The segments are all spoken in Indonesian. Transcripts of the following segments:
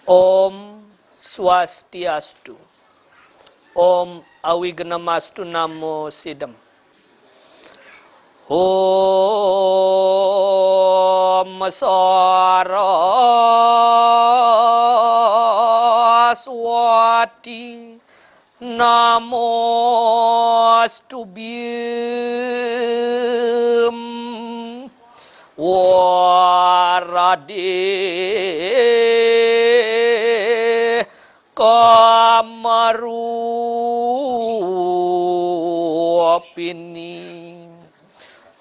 Om Swastiastu. Om Awignamastu Namo Sidam. Om Saraswati Namostubhyam Warade Kamarupini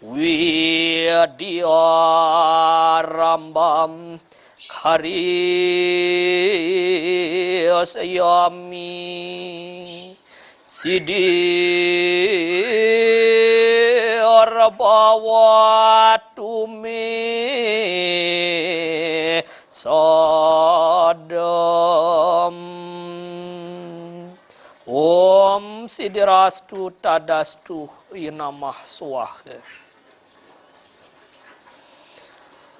Widyarambam Karyasayami Siddharbhavatu me sadam. Om Siddhirastu Tadastu Namah Swaha.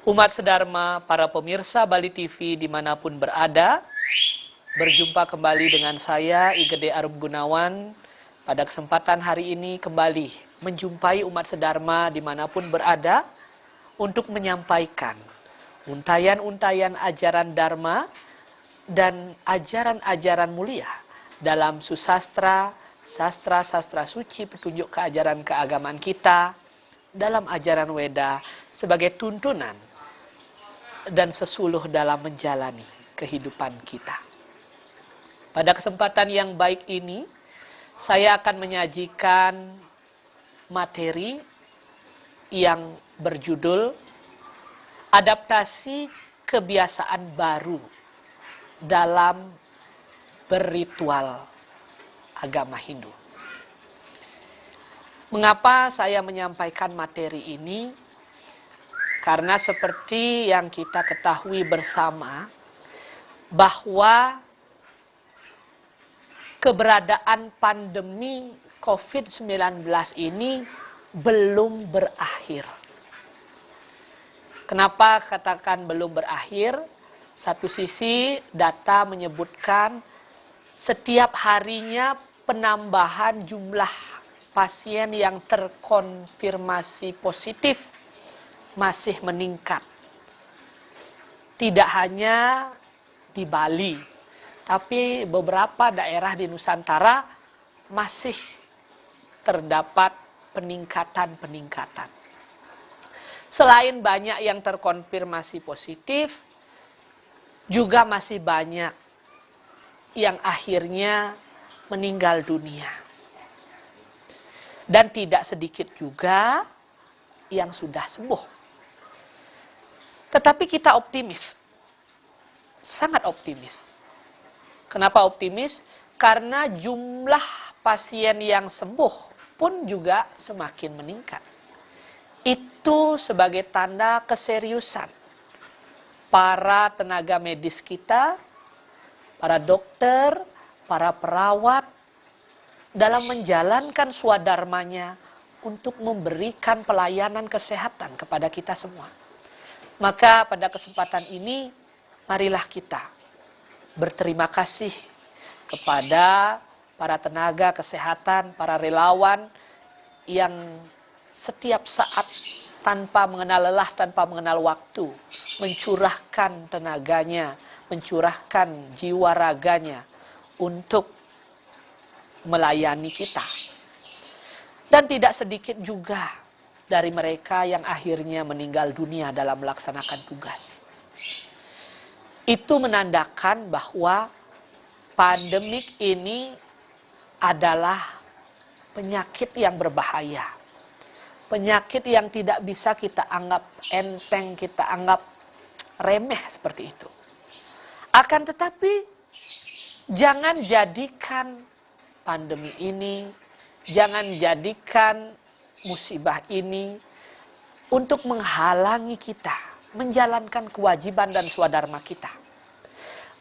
Umat sedharma, para pemirsa Bali TV dimanapun berada, berjumpa kembali dengan saya, I Gede Arum Gunawan. Pada kesempatan hari ini kembali menjumpai umat sedharma dimanapun berada untuk menyampaikan untayan-untayan ajaran Dharma dan ajaran-ajaran mulia dalam susastra, sastra-sastra suci, petunjuk keajaran keagamaan kita, dalam ajaran Weda sebagai tuntunan dan sesuluh dalam menjalani kehidupan kita. Pada kesempatan yang baik ini, saya akan menyajikan materi yang berjudul Adaptasi Kebiasaan Baru dalam Berritual Agama Hindu. Mengapa saya menyampaikan materi ini? Karena seperti yang kita ketahui bersama, bahwa keberadaan pandemi COVID-19 ini belum berakhir. Kenapa katakan belum berakhir? Satu sisi data menyebutkan setiap harinya penambahan jumlah pasien yang terkonfirmasi positif masih meningkat. Tidak hanya di Bali, tapi beberapa daerah di Nusantara masih terdapat peningkatan. Selain banyak yang terkonfirmasi positif, juga masih banyak yang akhirnya meninggal dunia. Dan tidak sedikit juga yang sudah sembuh. Tetapi kita optimis, sangat optimis. Kenapa optimis? Karena jumlah pasien yang sembuh pun juga semakin meningkat. Itu sebagai tanda keseriusan para tenaga medis kita, para dokter, para perawat dalam menjalankan swadharmanya untuk memberikan pelayanan kesehatan kepada kita semua. Maka pada kesempatan ini, marilah kita berterima kasih kepada para tenaga kesehatan, para relawan yang setiap saat tanpa mengenal lelah, tanpa mengenal waktu, mencurahkan tenaganya, mencurahkan jiwa raganya untuk melayani kita. Dan tidak sedikit juga dari mereka yang akhirnya meninggal dunia dalam melaksanakan tugas. Itu menandakan bahwa pandemik ini adalah penyakit yang berbahaya. Penyakit yang tidak bisa kita anggap enteng, kita anggap remeh seperti itu. Akan tetapi, jangan jadikan pandemi ini, jangan jadikan musibah ini untuk menghalangi kita menjalankan kewajiban dan swadharma kita.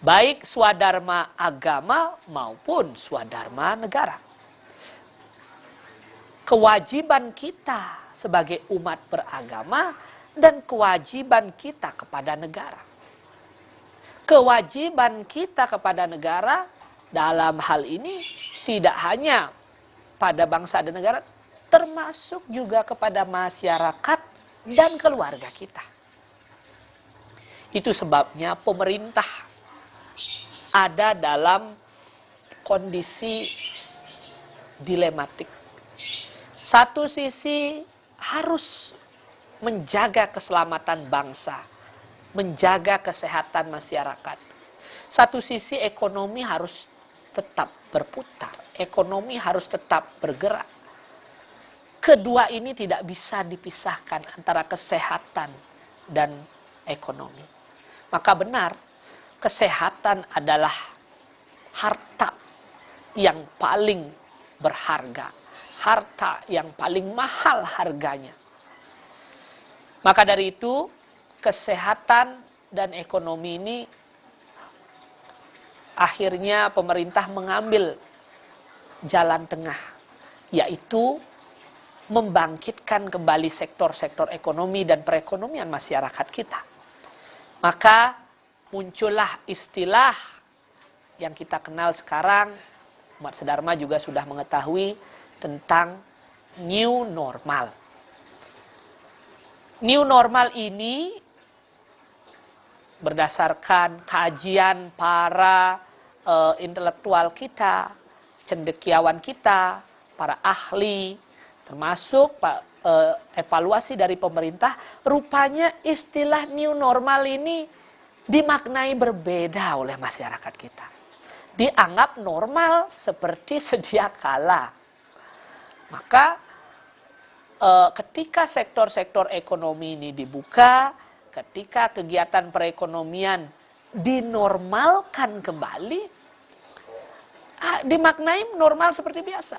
Baik swadharma agama maupun swadharma negara. Kewajiban kita sebagai umat beragama dan kewajiban kita kepada negara. kewajiban kita kepada negara dalam hal ini tidak hanya pada bangsa dan negara, termasuk juga kepada masyarakat dan keluarga kita. Itu sebabnya pemerintah ada dalam kondisi dilematik. Satu sisi harus menjaga keselamatan bangsa, menjaga kesehatan masyarakat. Satu sisi ekonomi harus tetap berputar, ekonomi harus tetap bergerak. Kedua ini tidak bisa dipisahkan antara kesehatan dan ekonomi. Maka benar, kesehatan adalah harta yang paling berharga, harta yang paling mahal harganya. Maka dari itu, kesehatan dan ekonomi ini akhirnya pemerintah mengambil jalan tengah, yaitu membangkitkan kembali sektor-sektor ekonomi dan perekonomian masyarakat kita. Maka muncullah istilah yang kita kenal sekarang, umat sedharma juga sudah mengetahui tentang new normal. New normal ini berdasarkan kajian para intelektual kita, cendekiawan kita, para ahli, termasuk evaluasi dari pemerintah, rupanya istilah new normal ini dimaknai berbeda oleh masyarakat kita. Dianggap normal seperti sedia kala. Maka ketika sektor-sektor ekonomi ini dibuka, ketika kegiatan perekonomian dinormalkan kembali, dimaknai normal seperti biasa.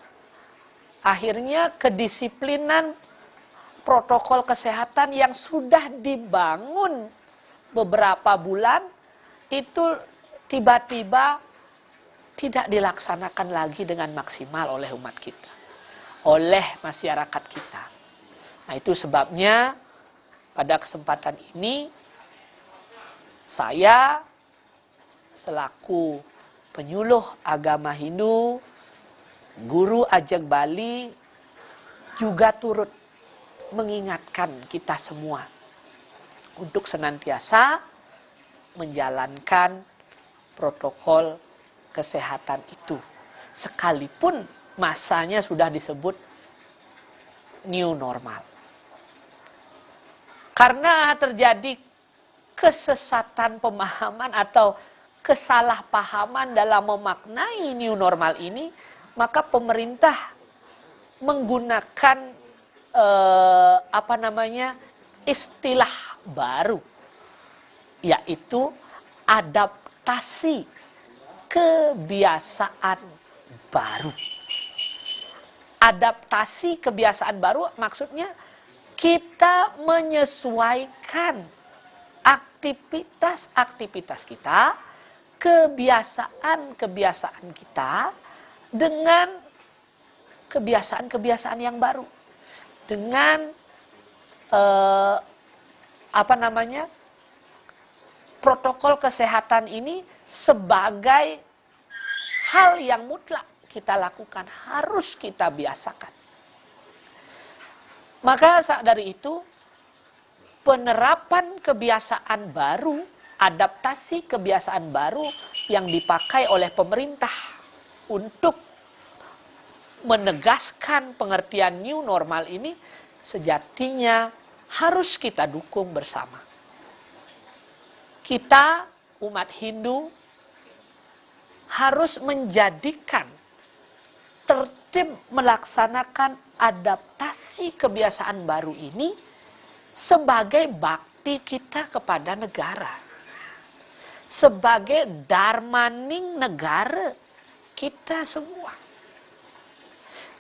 Akhirnya kedisiplinan protokol kesehatan yang sudah dibangun beberapa bulan itu tiba-tiba tidak dilaksanakan lagi dengan maksimal oleh umat kita, oleh masyarakat kita. Nah, itu sebabnya pada kesempatan ini saya selaku penyuluh agama Hindu, guru Ajeng Bali, juga turut mengingatkan kita semua untuk senantiasa menjalankan protokol kesehatan itu. Sekalipun masanya sudah disebut new normal. Karena terjadi kesesatan pemahaman atau kesalahpahaman dalam memaknai new normal ini, maka pemerintah menggunakan istilah baru, yaitu adaptasi kebiasaan baru. Adaptasi kebiasaan baru maksudnya kita menyesuaikan aktivitas-aktivitas kita, kebiasaan-kebiasaan kita dengan kebiasaan-kebiasaan yang baru. Dengan protokol kesehatan ini sebagai hal yang mutlak kita lakukan, harus kita biasakan. Maka dari itu, penerapan kebiasaan baru, adaptasi kebiasaan baru yang dipakai oleh pemerintah untuk menegaskan pengertian new normal ini sejatinya harus kita dukung bersama. Kita, umat Hindu, harus menjadikan tertib melaksanakan adaptasi kebiasaan baru ini sebagai bakti kita kepada negara, sebagai darmaning negara kita semua.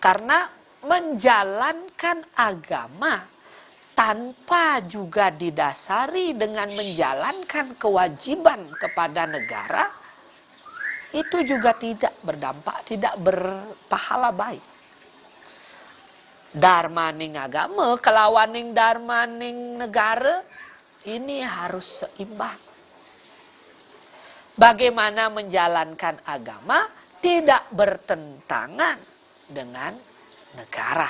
Karena menjalankan agama tanpa juga didasari dengan menjalankan kewajiban kepada negara, itu juga tidak berdampak, tidak berpahala baik. Darmaning agama, kelawaning darmaning negara, ini harus seimbang. bagaimana menjalankan agama tidak bertentangan dengan negara.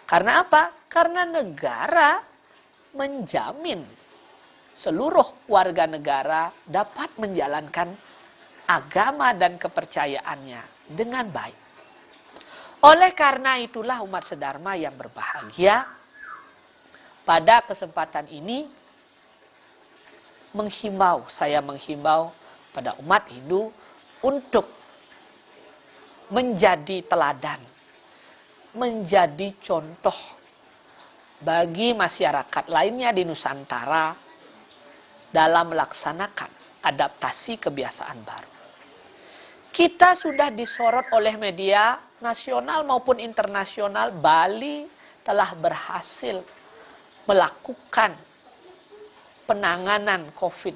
Karena apa? Karena negara menjamin seluruh warga negara dapat menjalankan agama dan kepercayaannya dengan baik. Oleh karena itulah umat sedharma yang berbahagia, pada kesempatan ini saya menghimbau pada umat Hindu untuk menjadi teladan, menjadi contoh bagi masyarakat lainnya di Nusantara dalam melaksanakan adaptasi kebiasaan baru. Kita sudah disorot oleh media nasional maupun internasional. Bali telah berhasil melakukan penanganan COVID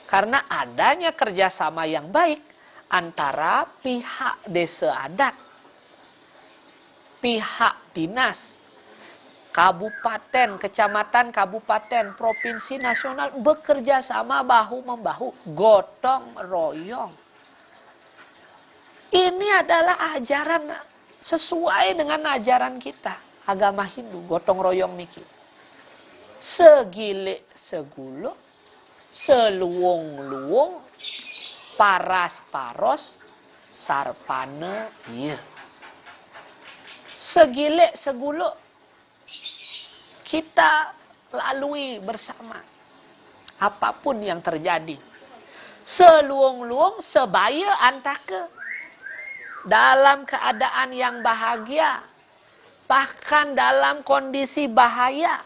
karena adanya kerjasama yang baik antara pihak desa adat, pihak dinas, kabupaten, kecamatan, kabupaten, provinsi, nasional bekerja sama bahu-membahu, gotong royong. Ini adalah ajaran sesuai dengan ajaran kita, agama Hindu, gotong royong niki. Segile segulo, seluung-luung, paras-paros, sarpane ieu. Segile segulo kita lalui bersama apapun yang terjadi. Seluung-luung sebaya antake dalam keadaan yang bahagia, bahkan dalam kondisi bahaya,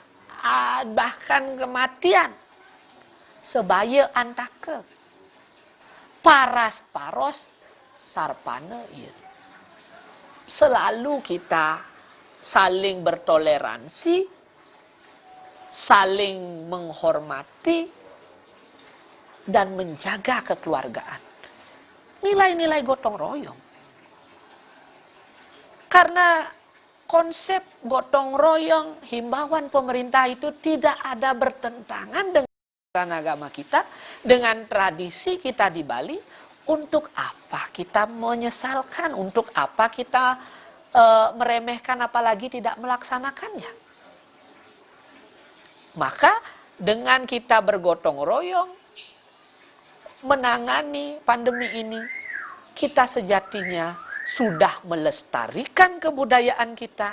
bahkan kematian, sebaya antake paras-paros sarpane ieu. Selalu kita saling bertoleransi, saling menghormati, dan menjaga kekeluargaan. Nilai-nilai gotong royong. Karena konsep gotong royong, himbauan pemerintah itu tidak ada bertentangan dengan agama kita, dengan tradisi kita di Bali. Untuk apa kita menyesalkan? Untuk apa kita meremehkan apalagi tidak melaksanakannya? Maka dengan kita bergotong royong menangani pandemi ini, kita sejatinya sudah melestarikan kebudayaan kita.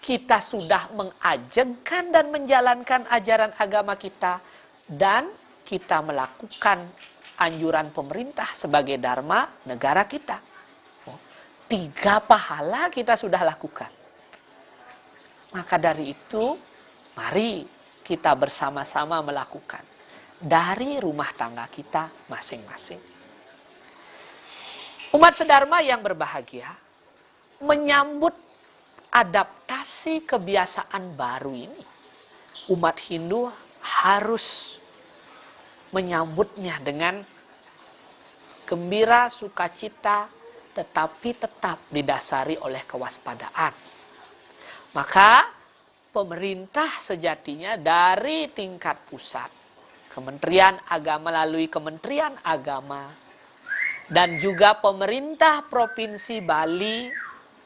Kita sudah mengajengkan dan menjalankan ajaran agama kita, dan kita melakukan anjuran pemerintah sebagai dharma negara kita. 3 pahala kita sudah lakukan. Maka dari itu, mari kita bersama-sama melakukan dari rumah tangga kita masing-masing. Umat sedharma yang berbahagia menyambut adaptasi kebiasaan baru ini. Umat Hindu harus menyambutnya dengan gembira, sukacita, tetapi tetap didasari oleh kewaspadaan. Maka pemerintah sejatinya dari tingkat pusat, Kementerian Agama melalui Kementerian Agama, dan juga pemerintah Provinsi Bali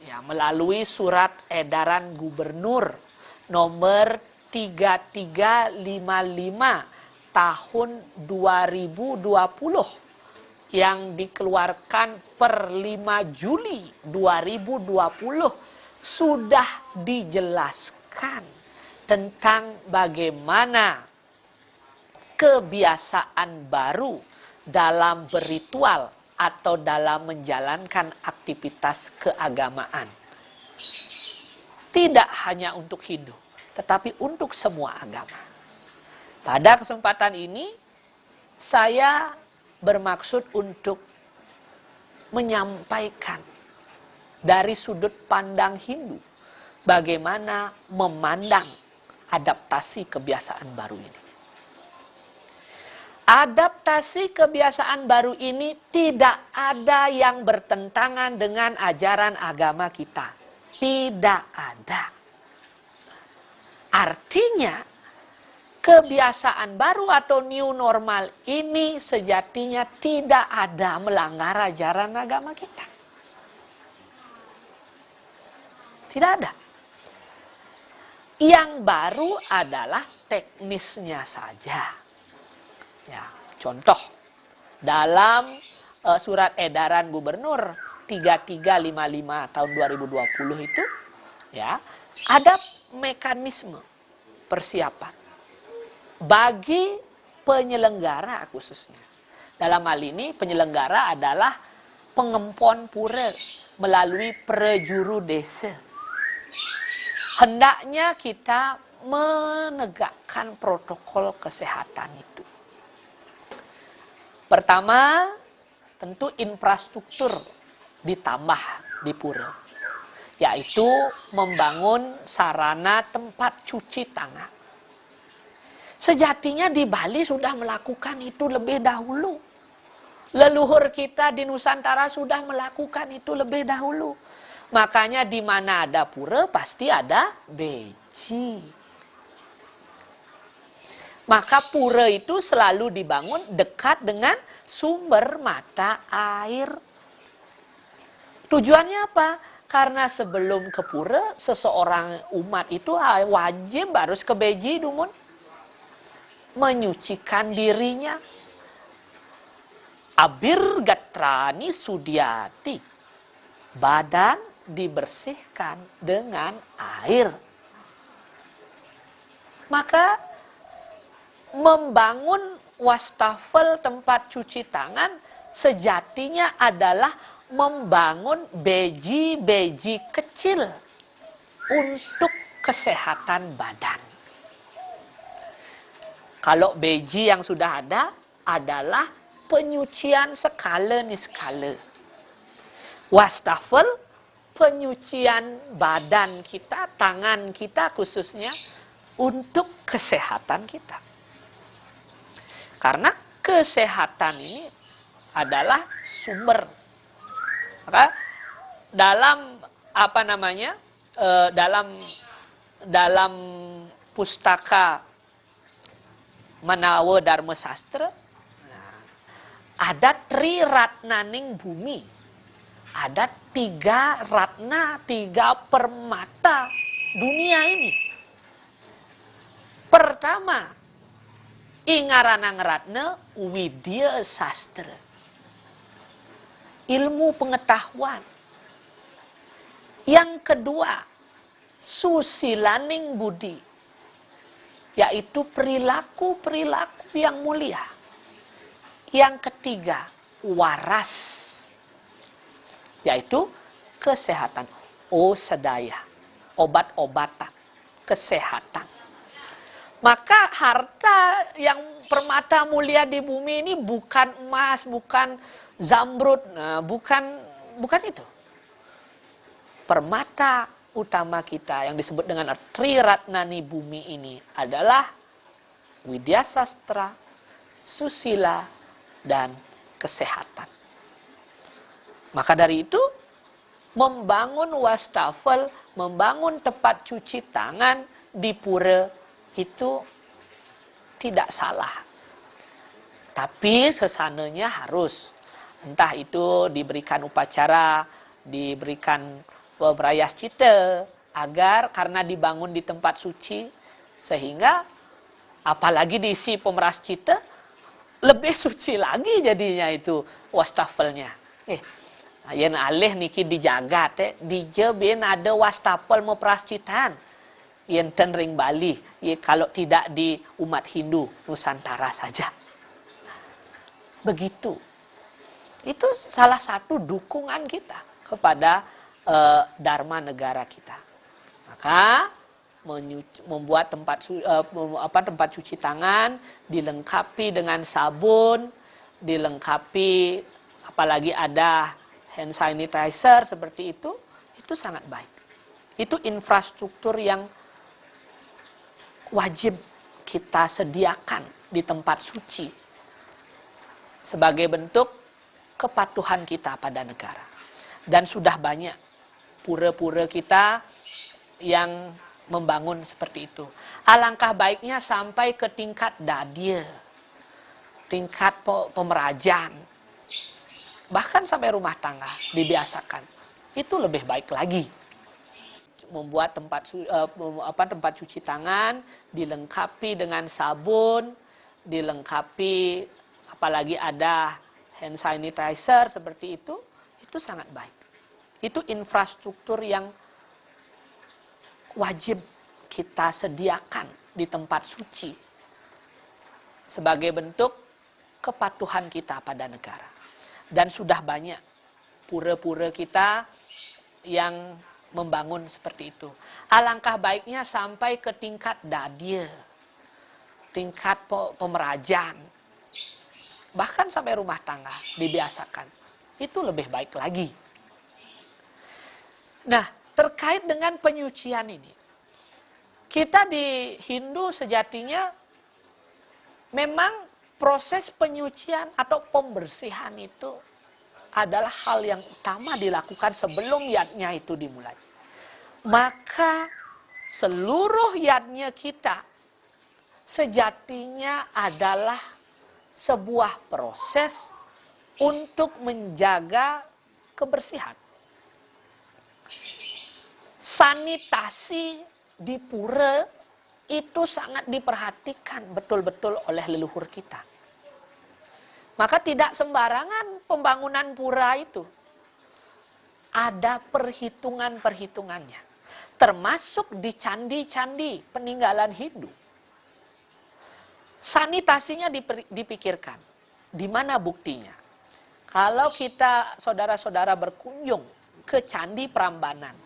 ya, melalui surat edaran Gubernur nomor 3355 tahun 2020 yang dikeluarkan per 5 Juli 2020 sudah dijelaskan tentang bagaimana kebiasaan baru dalam berritual atau dalam menjalankan aktivitas keagamaan. Tidak hanya untuk Hindu, tetapi untuk semua agama. Pada kesempatan ini, saya bermaksud untuk menyampaikan dari sudut pandang Hindu, bagaimana memandang adaptasi kebiasaan baru ini. Adaptasi kebiasaan baru ini tidak ada yang bertentangan dengan ajaran agama kita. Tidak ada. Artinya, kebiasaan baru atau new normal ini sejatinya tidak ada melanggar ajaran agama kita. Tidak ada. Yang baru adalah teknisnya saja. Ya, contoh dalam surat edaran gubernur 3355 tahun 2020 itu ya, ada mekanisme persiapan bagi penyelenggara khususnya. Dalam hal ini penyelenggara adalah pengempon pura melalui prejuru desa. Hendaknya kita menegakkan protokol kesehatan itu. Pertama, tentu infrastruktur ditambah di pura, yaitu membangun sarana tempat cuci tangan. Sejatinya di Bali sudah melakukan itu lebih dahulu. Leluhur kita di Nusantara sudah melakukan itu lebih dahulu. Makanya di mana ada pura pasti ada beji. Maka pura itu selalu dibangun dekat dengan sumber mata air. Tujuannya apa? Karena sebelum ke pura, seseorang umat itu wajib harus ke beji, dumun. Menyucikan dirinya. Abir gatrani sudiati. Badan dibersihkan dengan air. Maka membangun wastafel tempat cuci tangan sejatinya adalah membangun beji-beji kecil untuk kesehatan badan. Kalau beji yang sudah ada adalah penyucian skala niskala. Wastafel penyucian badan kita, tangan kita khususnya untuk kesehatan kita. Karena kesehatan ini adalah sumber. Maka dalam dalam pustaka Manawa Dharma Sastra ada Tri Ratnaning Bumi. Ada 3 ratna, 3 permata dunia ini. Pertama, Ingaranang Ratna Widya Sastra. Ilmu pengetahuan. Yang kedua, Susilaning Budi. Yaitu perilaku-perilaku yang mulia. Yang ketiga, waras. Yaitu kesehatan. Osadaya. Obat-obatan. Kesehatan. Maka harta yang permata mulia di bumi ini bukan emas, bukan zamrud, bukan itu. Permata utama kita yang disebut dengan Tri Ratnani bumi ini adalah Widya Sastra, susila, dan kesehatan. Maka dari itu, membangun wastafel, membangun tempat cuci tangan di pura itu tidak salah. Tapi sesananya harus, entah itu diberikan upacara, diberikan prayaschita, agar karena dibangun di tempat suci, sehingga apalagi diisi pemerascita, lebih suci lagi jadinya itu wastafelnya. Yang alih niki dijaga teh, dijebin ada wastafel meprascitan. Yang tenring Bali, kalau tidak di umat Hindu Nusantara saja. Begitu. Itu salah satu dukungan kita kepada Dharma negara kita. Maka membuat tempat cuci tangan dilengkapi dengan sabun, dilengkapi apalagi ada hand sanitizer seperti itu sangat baik. Itu infrastruktur yang wajib kita sediakan di tempat suci sebagai bentuk kepatuhan kita pada negara. Dan sudah banyak pura-pura kita yang membangun seperti itu. Alangkah baiknya sampai ke tingkat dadia, tingkat pemerajan, bahkan sampai rumah tangga dibiasakan. Itu lebih baik lagi. Membuat tempat cuci tangan dilengkapi dengan sabun, dilengkapi apalagi ada hand sanitizer seperti itu sangat baik. Itu infrastruktur yang wajib kita sediakan di tempat suci sebagai bentuk kepatuhan kita pada negara. Dan sudah banyak pura-pura kita yang membangun seperti itu. Alangkah baiknya sampai ke tingkat dadia, tingkat pemerajan, bahkan sampai rumah tangga dibiasakan. Itu lebih baik lagi. Nah, terkait dengan penyucian ini, kita di Hindu sejatinya memang proses penyucian atau pembersihan itu adalah hal yang utama dilakukan sebelum yadnya itu dimulai. Maka seluruh yadnya kita sejatinya adalah sebuah proses untuk menjaga kebersihan. Sanitasi di pura itu sangat diperhatikan betul-betul oleh leluhur kita. Maka tidak sembarangan pembangunan pura itu. Ada perhitungan-perhitungannya. Termasuk di candi-candi peninggalan Hindu. Sanitasinya dipikirkan. Di mana buktinya? Kalau kita saudara-saudara berkunjung ke Candi Prambanan,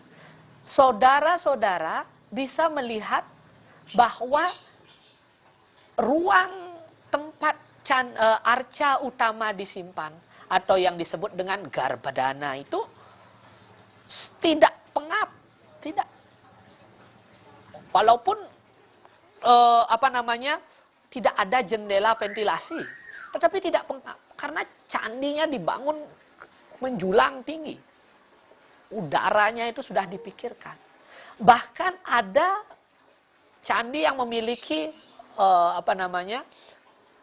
saudara-saudara bisa melihat bahwa ruang tempat arca utama disimpan atau yang disebut dengan Garbhadana itu tidak pengap, tidak. Walaupun tidak ada jendela ventilasi, tetapi tidak pengap karena candinya dibangun menjulang tinggi. Udaranya itu sudah dipikirkan. Bahkan ada candi yang memiliki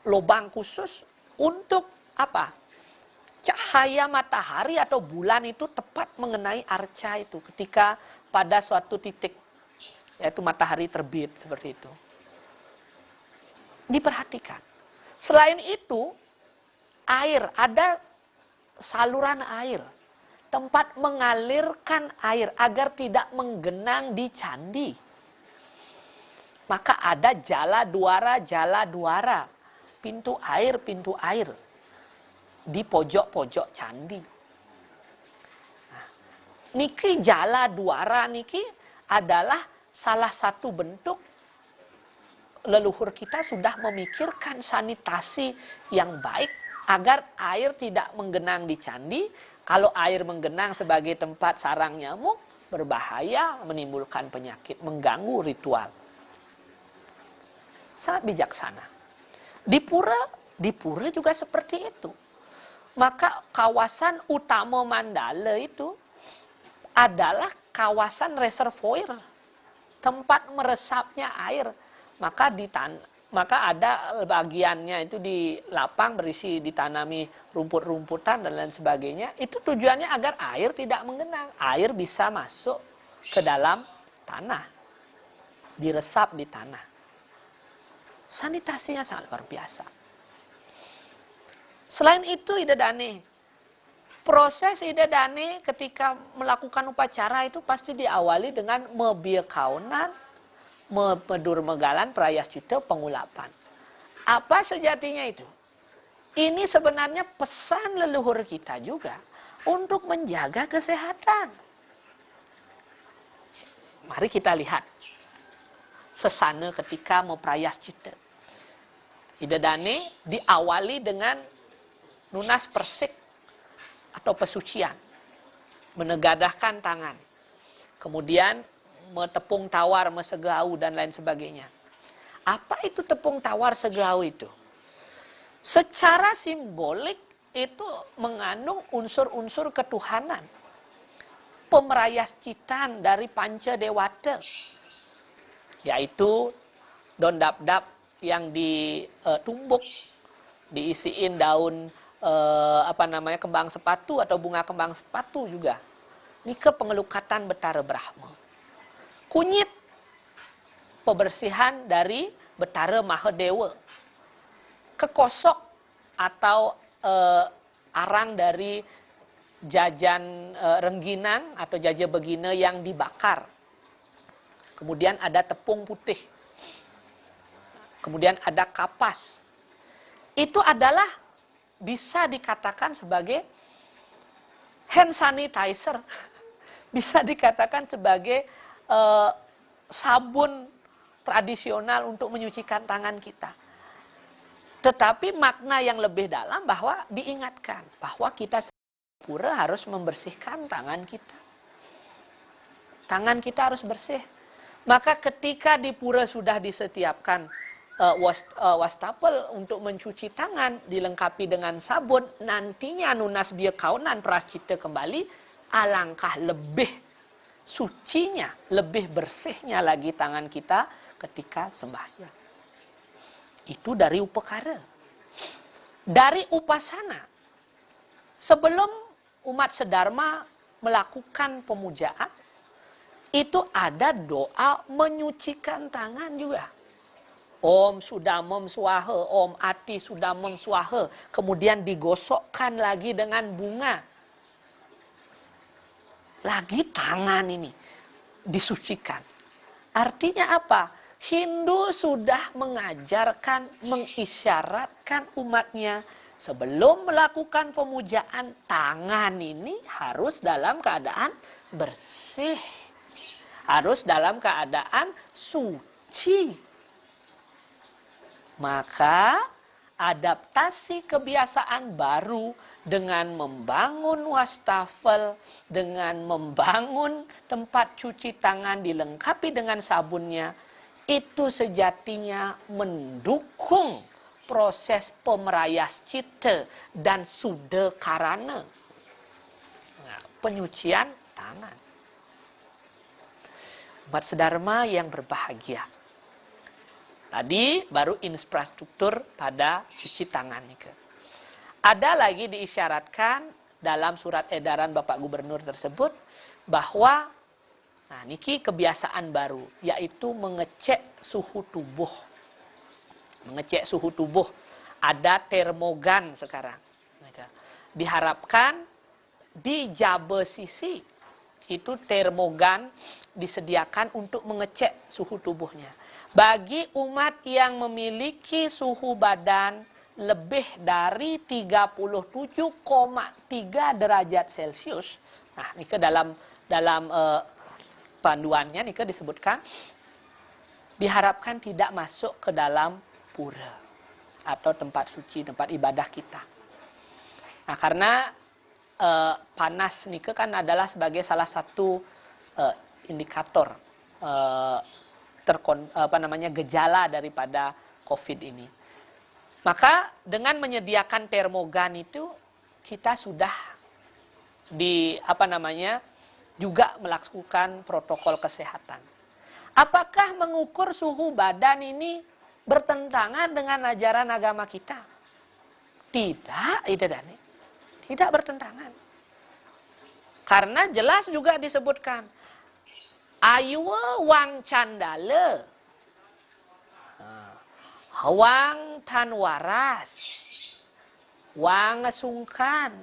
lubang khusus untuk apa? Cahaya matahari atau bulan itu tepat mengenai arca itu ketika pada suatu titik, yaitu matahari terbit seperti itu. Diperhatikan. Selain itu, air, ada saluran air, tempat mengalirkan air agar tidak menggenang di candi. Maka ada jala duara, pintu air di pojok-pojok candi. Nah, niki jala duara niki adalah salah satu bentuk leluhur kita sudah memikirkan sanitasi yang baik agar air tidak menggenang di candi. Kalau air menggenang sebagai tempat sarang nyamuk, berbahaya, menimbulkan penyakit, mengganggu ritual. Sangat bijaksana. Di pura juga seperti itu. Maka kawasan utama Mandala itu adalah kawasan reservoir, tempat meresapnya air. Maka ada bagiannya itu di lapang berisi ditanami rumput-rumputan dan lain sebagainya. Itu tujuannya agar air tidak menggenang. Air bisa masuk ke dalam tanah. Diresap di tanah. Sanitasinya sangat luar biasa. Selain itu idadane. Proses idadane ketika melakukan upacara itu pasti diawali dengan mebiakaunan, medur megalan, prayaschita, pengulapan. Apa sejatinya itu? Ini sebenarnya pesan leluhur kita juga untuk menjaga kesehatan. Mari kita lihat sesana ketika memprayaschita. Idadane diawali dengan nunas persik atau pesucian. Menegadahkan tangan. Kemudian tepung tawar, segau dan lain sebagainya. Apa itu tepung tawar segau itu? Secara simbolik itu mengandung unsur-unsur ketuhanan. Pemerayascitan dari panca dewata. yaitu dondap-dap yang ditumbuk, diisiin daun kembang sepatu atau bunga kembang sepatu juga. Nika pengelukatan Betara Brahma. Kunyit, pembersihan dari Betara Mahadewa. Kekosok atau arang dari jajan rengginan atau jaja begina yang dibakar. Kemudian ada tepung putih. Kemudian ada kapas. Itu adalah bisa dikatakan sebagai hand sanitizer. Bisa dikatakan sebagai sabun tradisional untuk menyucikan tangan kita. Tetapi makna yang lebih dalam bahwa diingatkan bahwa kita pura harus membersihkan tangan kita. Tangan kita harus bersih. Maka ketika di pura sudah disetiapkan wastafel untuk mencuci tangan, dilengkapi dengan sabun, nantinya nunas biya kaunan prascita kembali, alangkah lebih sucinya, lebih bersihnya lagi tangan kita ketika sembahyang. Itu dari upakara. Dari upasana, sebelum umat sedharma melakukan pemujaan, itu ada doa menyucikan tangan juga. Om Sudamem Swaha, Om Ati Sudamem Swaha. Kemudian digosokkan lagi dengan bunga. Lagi tangan ini disucikan. Artinya apa? Hindu sudah mengajarkan, mengisyaratkan umatnya sebelum melakukan pemujaan, tangan ini harus dalam keadaan bersih. Harus dalam keadaan suci. Maka adaptasi kebiasaan baru dengan membangun wastafel, dengan membangun tempat cuci tangan dilengkapi dengan sabunnya, itu sejatinya mendukung proses pemerayas cita dan suda karana. Nah, penyucian tangan. Umat sedharma yang berbahagia. Tadi baru infrastruktur pada cuci tangan. Ada lagi diisyaratkan dalam surat edaran Bapak Gubernur tersebut bahwa nah niki kebiasaan baru, yaitu mengecek suhu tubuh. Mengecek suhu tubuh. Ada termogan sekarang. Diharapkan di Jaba Sisi itu termogan disediakan untuk mengecek suhu tubuhnya. Bagi umat yang memiliki suhu badan lebih dari 37,3 derajat Celcius. Nah, ini dalam panduannya ini disebutkan diharapkan tidak masuk ke dalam pura atau tempat suci, tempat ibadah kita. Nah, karena panas ini kan adalah sebagai salah satu indikator gejala daripada COVID ini. Maka dengan menyediakan termogan itu kita sudah juga melakukan protokol kesehatan. Apakah mengukur suhu badan ini bertentangan dengan ajaran agama kita? Tidak, tidak bertentangan. Karena jelas juga disebutkan Ayuwa wang candala, wang tan waras, wang sungkan,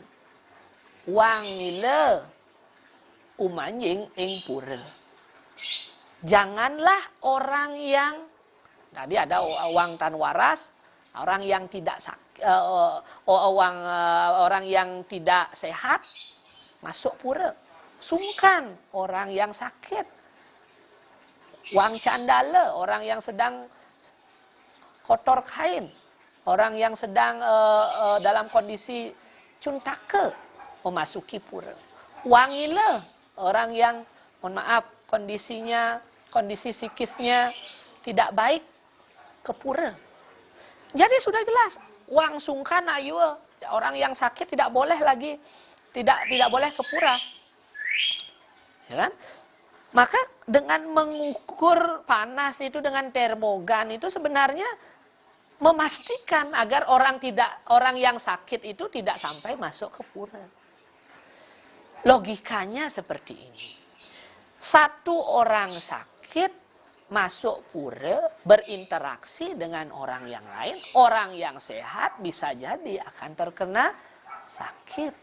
wang nila, umanjing ing pura. Janganlah orang yang tadi ada wang tan waras, orang yang tidak orang yang tidak sehat masuk pura. Sungkan, orang yang sakit. Wang candala, orang yang sedang kotor kain, orang yang sedang dalam kondisi cuntake memasuki pura. Wangila, orang yang kondisi psikisnya tidak baik ke pura. Jadi sudah jelas, wang sungkan ayu, orang yang sakit tidak boleh lagi tidak boleh ke pura. Ya kan? Maka dengan mengukur panas itu dengan termogan itu sebenarnya memastikan agar orang yang sakit itu tidak sampai masuk ke pura. Logikanya seperti ini. Satu orang sakit masuk pura berinteraksi dengan orang yang lain, orang yang sehat bisa jadi akan terkena sakit.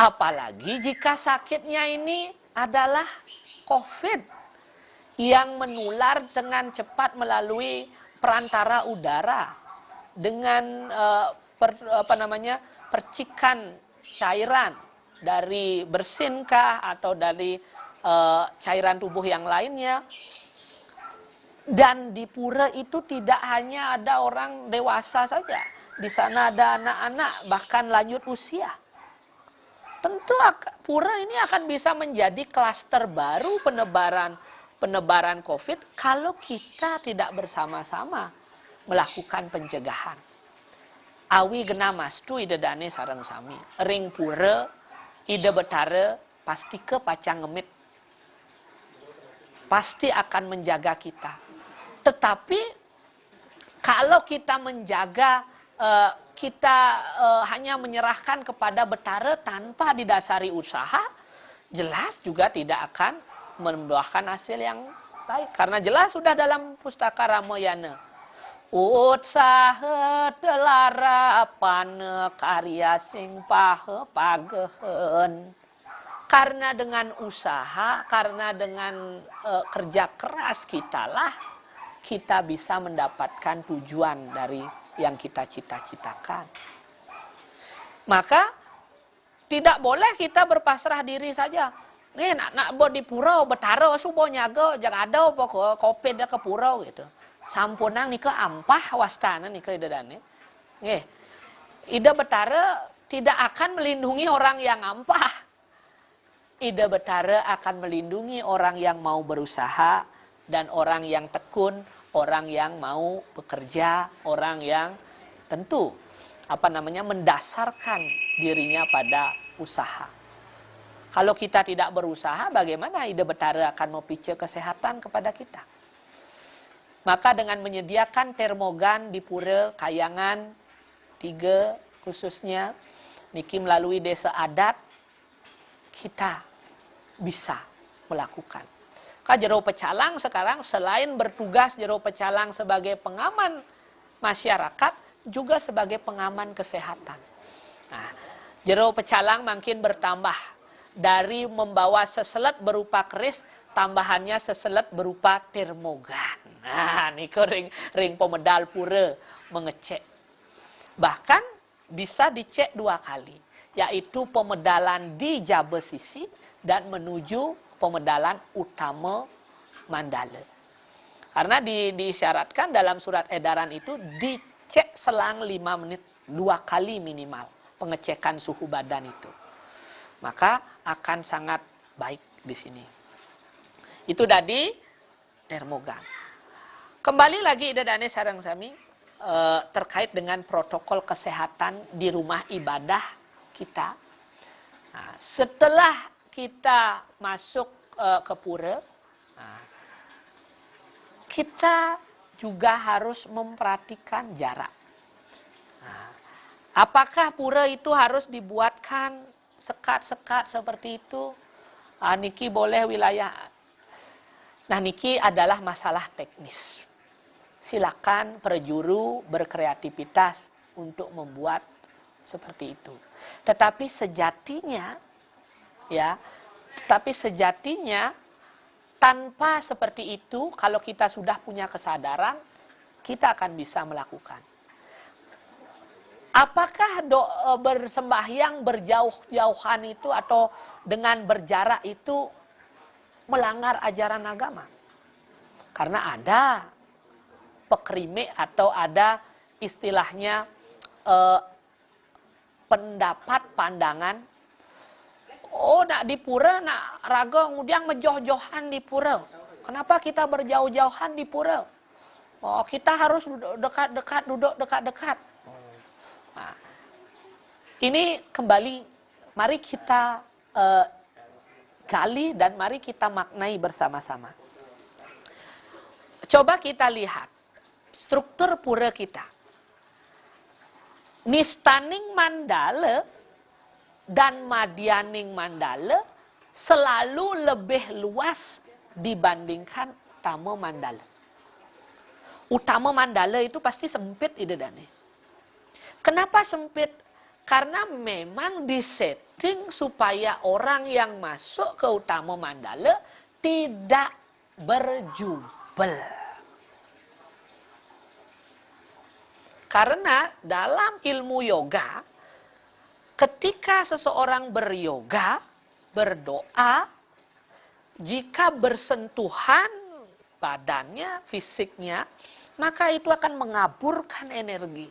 Apalagi jika sakitnya ini adalah COVID yang menular dengan cepat melalui perantara udara dengan percikan cairan dari bersinkah atau dari cairan tubuh yang lainnya. Dan di pura itu tidak hanya ada orang dewasa saja, di sana ada anak-anak bahkan lanjut usia. Tentu pura ini akan bisa menjadi klaster baru penebaran COVID kalau kita tidak bersama-sama melakukan pencegahan. Awi gena mastu ide dane sareng sami. Ring pura ide betara pasti ke pacang ngemit. Pasti akan menjaga kita. Tetapi kalau kita menjaga kita hanya menyerahkan kepada betara tanpa didasari usaha, jelas juga tidak akan membuahkan hasil yang baik. Karena jelas sudah dalam pustaka Ramayana. Utsaha telara pane karya sing pahe pagehen. Karena dengan usaha, karena dengan kerja keras kitalah kita bisa mendapatkan tujuan dari yang kita cita-citakan. Maka tidak boleh kita berpasrah diri saja. Nih nak buat di purau betara subo nyago jangan ada apa kopi dah ke purau gitu. Sampunang nika ampah wastana nika ida dane. Nggih. Ida betara tidak akan melindungi orang yang ampah. Ida betara akan melindungi orang yang mau berusaha dan orang yang tekun, orang yang mau bekerja, orang yang tentu mendasarkan dirinya pada usaha. Kalau kita tidak berusaha, bagaimana ide betara akan mempicu kesehatan kepada kita? Maka dengan menyediakan termogan di pura Kayangan 3 khususnya, niki melalui desa adat, kita bisa melakukan. Jero Pecalang sekarang selain bertugas Jero Pecalang sebagai pengaman masyarakat, juga sebagai pengaman kesehatan. Nah, Jero Pecalang makin bertambah. Dari membawa seselet berupa keris, tambahannya seselet berupa termogan. Nah, ini ring pemedal pura mengecek. Bahkan bisa dicek 2 kali, yaitu pemedalan di Jaba Sisi dan menuju pemedalan utama Mandala. Karena disyaratkan dalam surat edaran itu dicek selang 5 menit 2 kali minimal pengecekan suhu badan itu. Maka akan sangat baik di sini. Itu tadi termogan. Kembali lagi Ida Dane sareng sami terkait dengan protokol kesehatan di rumah ibadah kita. Nah, setelah kita masuk ke pura, kita juga harus memperhatikan jarak. Nah, apakah pura itu harus dibuatkan sekat-sekat seperti itu? Niki boleh wilayah. Nah, niki adalah masalah teknis. Silakan perjuru berkreativitas untuk membuat seperti itu. Tetapi sejatinya tanpa seperti itu, kalau kita sudah punya kesadaran, kita akan bisa melakukan. Apakah bersembahyang berjauh-jauhan itu atau dengan berjarak itu melanggar ajaran agama? Karena ada pekrime atau ada istilahnya pendapat pandangan, nak di pura nak raga ngudiang menjoh-johan di pura. Kenapa kita berjauh-jauhan di pura? Oh, kita harus duduk dekat-dekat. Nah, ini kembali, mari kita gali dan mari kita maknai bersama-sama. Coba kita lihat struktur pura kita. Nistaning Mandala dan Madyaning Mandala selalu lebih luas dibandingkan Utama Mandala. Utama Mandala itu pasti sempit ide dane. Kenapa sempit? Karena memang disetting supaya orang yang masuk ke Utama Mandala tidak berjubel. Karena dalam ilmu yoga, ketika seseorang beryoga, berdoa, jika bersentuhan badannya, fisiknya, maka itu akan mengaburkan energi.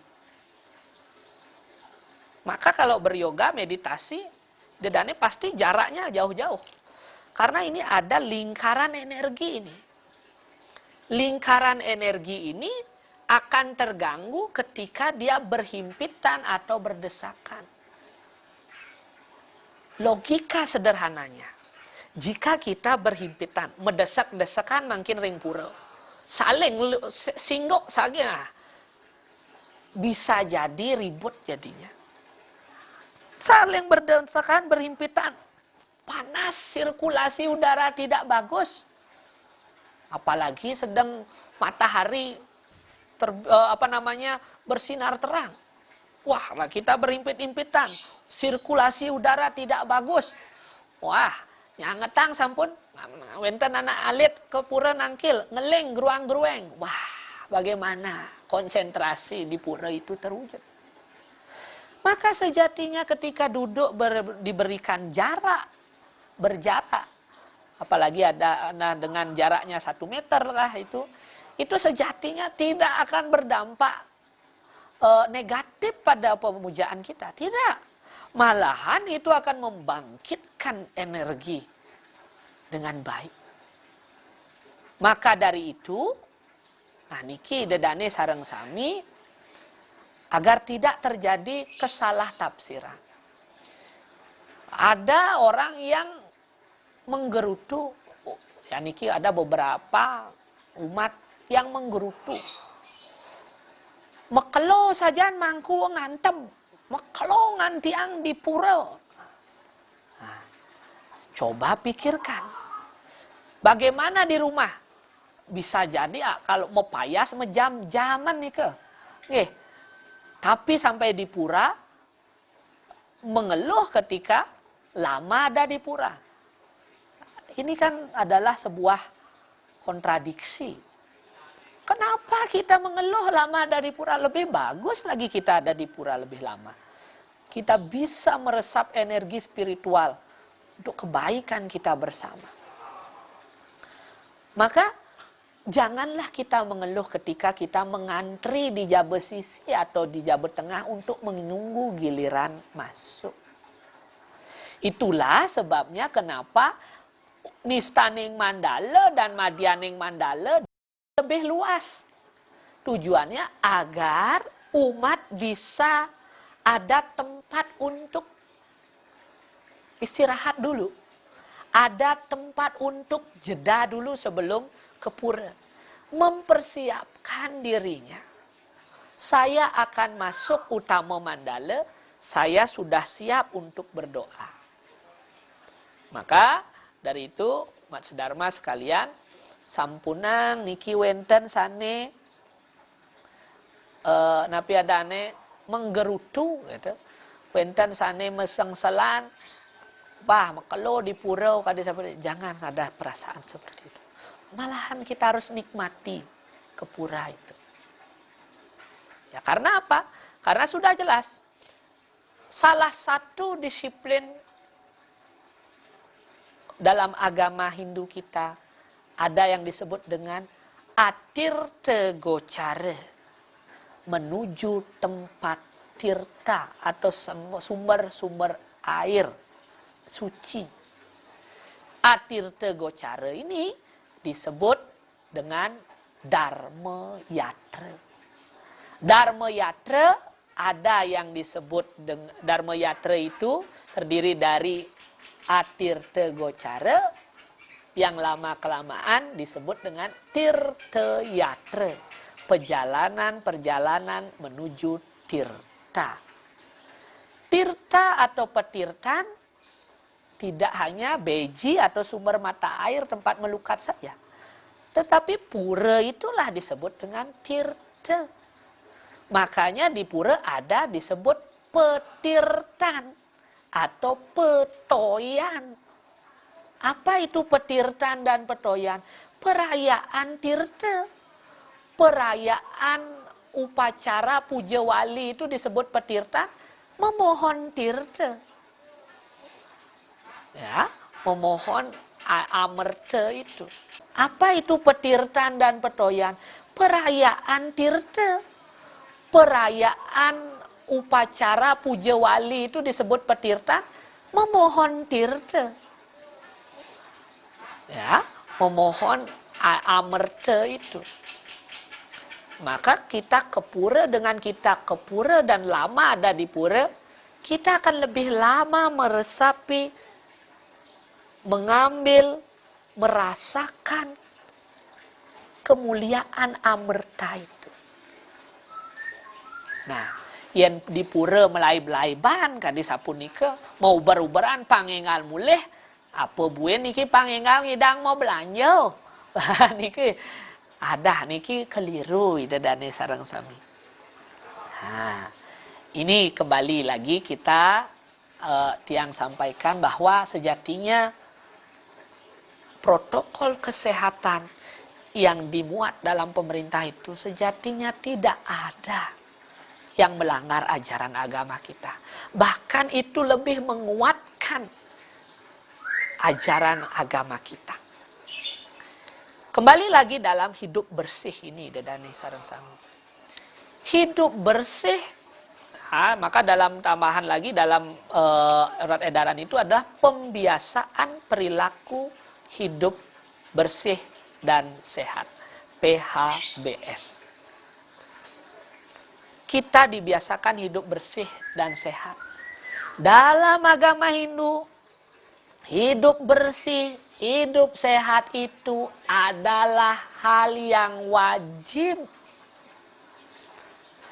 Maka kalau beryoga, meditasi, dedane pasti jaraknya jauh-jauh. Karena ini ada lingkaran energi ini. Lingkaran energi ini akan terganggu ketika dia berhimpitan atau berdesakan. Logika sederhananya, jika kita berhimpitan, mendesak-desakan makin ring pura, saling singgok saja, bisa jadi ribut jadinya. Saling berdesakan, berhimpitan, panas, sirkulasi udara tidak bagus. Apalagi sedang matahari bersinar terang. Wah, lah kita berhimpit-himpitan, sirkulasi udara tidak bagus. Wah, nyangetang sampun, wenten anak alit ke pura nangkil, ngeleng geruang-gerueng. Wah, bagaimana konsentrasi di pura itu terwujud. Maka sejatinya ketika duduk diberikan jarak, berjarak, apalagi ada dengan jaraknya 1 meter lah itu sejatinya tidak akan berdampak negatif pada pemujaan kita. Tidak. Malahan itu akan membangkitkan energi dengan baik. Maka dari itu, nah niki dedane sareng sami, agar tidak terjadi kesalah tafsiran. Ada orang yang menggerutu, ya niki ada beberapa umat yang menggerutu. Mekelo saja mangku ngantem, mekelo ngantiang di pura. Nah, coba pikirkan, bagaimana di rumah? Bisa jadi kalau mau payas jam-jaman nih ke, nggih. Tapi sampai di pura mengeluh ketika lama ada di pura. Ini kan adalah sebuah kontradiksi. Kenapa kita mengeluh lama ada di pura? Lebih bagus lagi kita ada di pura lebih lama. Kita bisa meresap energi spiritual untuk kebaikan kita bersama. Maka janganlah kita mengeluh ketika kita mengantri di jabe sisi atau di jabe tengah untuk menunggu giliran masuk. Itulah sebabnya kenapa Nistaning Mandala dan Madyaning Mandala lebih luas. Tujuannya agar umat bisa ada tempat untuk istirahat dulu. Ada tempat untuk jeda dulu sebelum ke pura. Mempersiapkan dirinya. Saya akan masuk Utama Mandala, saya sudah siap untuk berdoa. Maka dari itu, Mat Sedharma sekalian, sampunang niki wenten sane napi adane menggerutu gitu. Wenten sane mesengselan, bah kalau di pura kade sampai jangan ada perasaan seperti itu. Malahan kita harus nikmati ke pura itu. Ya karena apa? Karena sudah jelas salah satu disiplin dalam agama Hindu kita ada yang disebut dengan atirta gocara, menuju tempat tirta atau sumber-sumber air suci. Atirta gocara ini disebut dengan Dharma Yatra. Dharma Yatra ada yang disebut dengan Dharma Yatra itu terdiri dari Atirta Gocara, yang lama-kelamaan disebut dengan Tirta Yatra, perjalanan-perjalanan menuju tirta. Tirta atau petirtan tidak hanya beji atau sumber mata air tempat melukat saja. Tetapi pura itulah disebut dengan tirta. Makanya di pura ada disebut petirtan atau petoyan. Apa itu petirtan dan petoyan? Perayaan tirta. Perayaan upacara puja wali itu disebut petirtan, memohon tirta. Ya, memohon amerta itu. Apa itu petirtan dan petoyan? Perayaan tirta. Perayaan upacara puja wali itu disebut petirtan, memohon tirta. Ya, memohon amerta itu. Maka kita ke pura, dengan kita ke pura dan lama ada di pura, kita akan lebih lama meresapi, mengambil, merasakan kemuliaan amerta itu. Nah, yang di pura melai-belaiban kan di sapunika mau beruberan pangengal mulih, apa buen niki pangengal ngidang mau belanja. Niki ada niki keliru idadane sareng sami. Nah, ini kembali lagi kita tiang sampaikan bahwa sejatinya protokol kesehatan yang dimuat dalam pemerintah itu sejatinya tidak ada yang melanggar ajaran agama kita. Bahkan itu lebih menguatkan ajaran agama kita. Kembali lagi dalam hidup bersih ini, dadane sareng sami. Hidup bersih, maka dalam tambahan lagi dalam erat edaran itu adalah pembiasaan perilaku hidup bersih dan sehat, PHBS. Kita dibiasakan hidup bersih dan sehat. Dalam agama Hindu, hidup bersih, hidup sehat itu adalah hal yang wajib.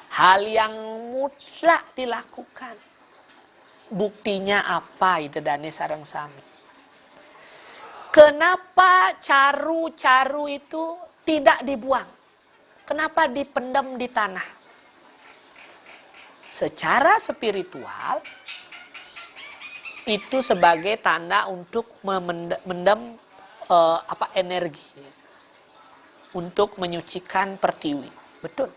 Hal yang mutlak dilakukan. Buktinya apa itu dane sareng sami? Kenapa caru-caru itu tidak dibuang? Kenapa dipendam di tanah? Secara spiritual itu sebagai tanda untuk memendam energi, untuk menyucikan pertiwi, betul.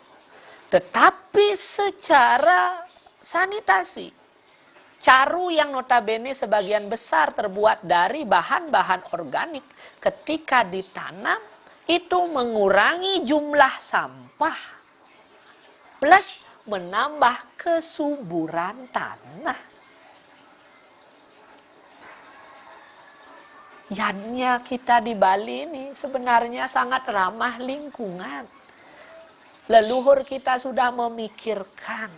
Tetapi secara sanitasi, caru yang notabene sebagian besar terbuat dari bahan-bahan organik, ketika ditanam itu mengurangi jumlah sampah plus menambah kesuburan tanah. Yannya kita di Bali ini sebenarnya sangat ramah lingkungan. Leluhur kita sudah memikirkan.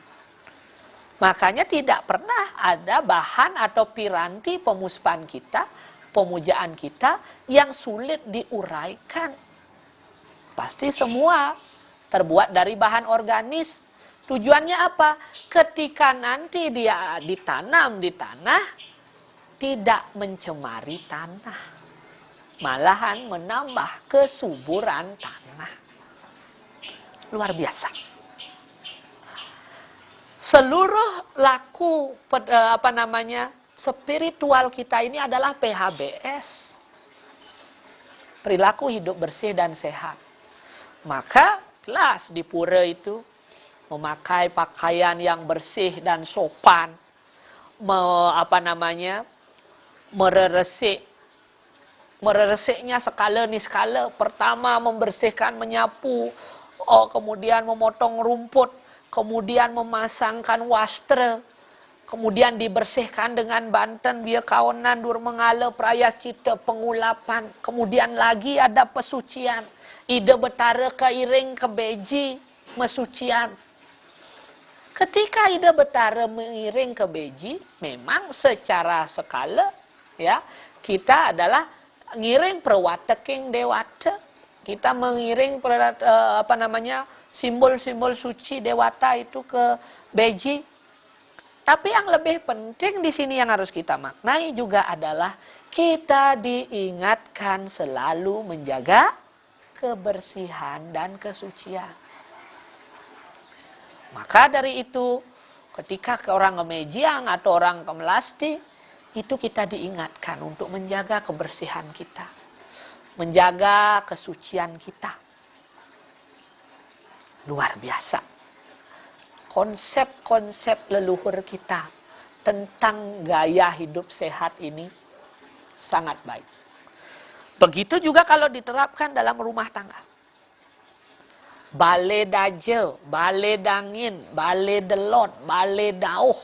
Makanya tidak pernah ada bahan atau piranti pemuspan kita, pemujaan kita yang sulit diuraikan. Pasti semua terbuat dari bahan organis. Tujuannya apa? Ketika nanti dia ditanam di tanah, tidak mencemari tanah. Malahan menambah kesuburan tanah. Luar biasa. Seluruh laku spiritual kita ini adalah PHBS. Perilaku hidup bersih dan sehat. Maka jelas di pura itu memakai pakaian yang bersih dan sopan, mereresiknya skala nih skala. Pertama membersihkan, menyapu, kemudian memotong rumput, kemudian memasangkan wastra, kemudian dibersihkan dengan banten, biar kawanan, dur mengala, prayascita, pengulapan, kemudian lagi ada pesucian, ide betara ke iring ke beji, mesucian. Ketika ida betara mengiring ke beji, memang secara skala ya. Kita adalah ngiring perwateking dewata. Kita mengiring simbol-simbol suci dewata itu ke beji. Tapi yang lebih penting di sini yang harus kita maknai juga adalah kita diingatkan selalu menjaga kebersihan dan kesucian. Maka dari itu, ketika orang ke Mejiang atau orang ke Melasti, itu kita diingatkan untuk menjaga kebersihan kita, menjaga kesucian kita. Luar biasa. Konsep-konsep leluhur kita tentang gaya hidup sehat ini sangat baik. Begitu juga kalau diterapkan dalam rumah tangga. Bale daje, bale dangin, bale delon, bale dauh.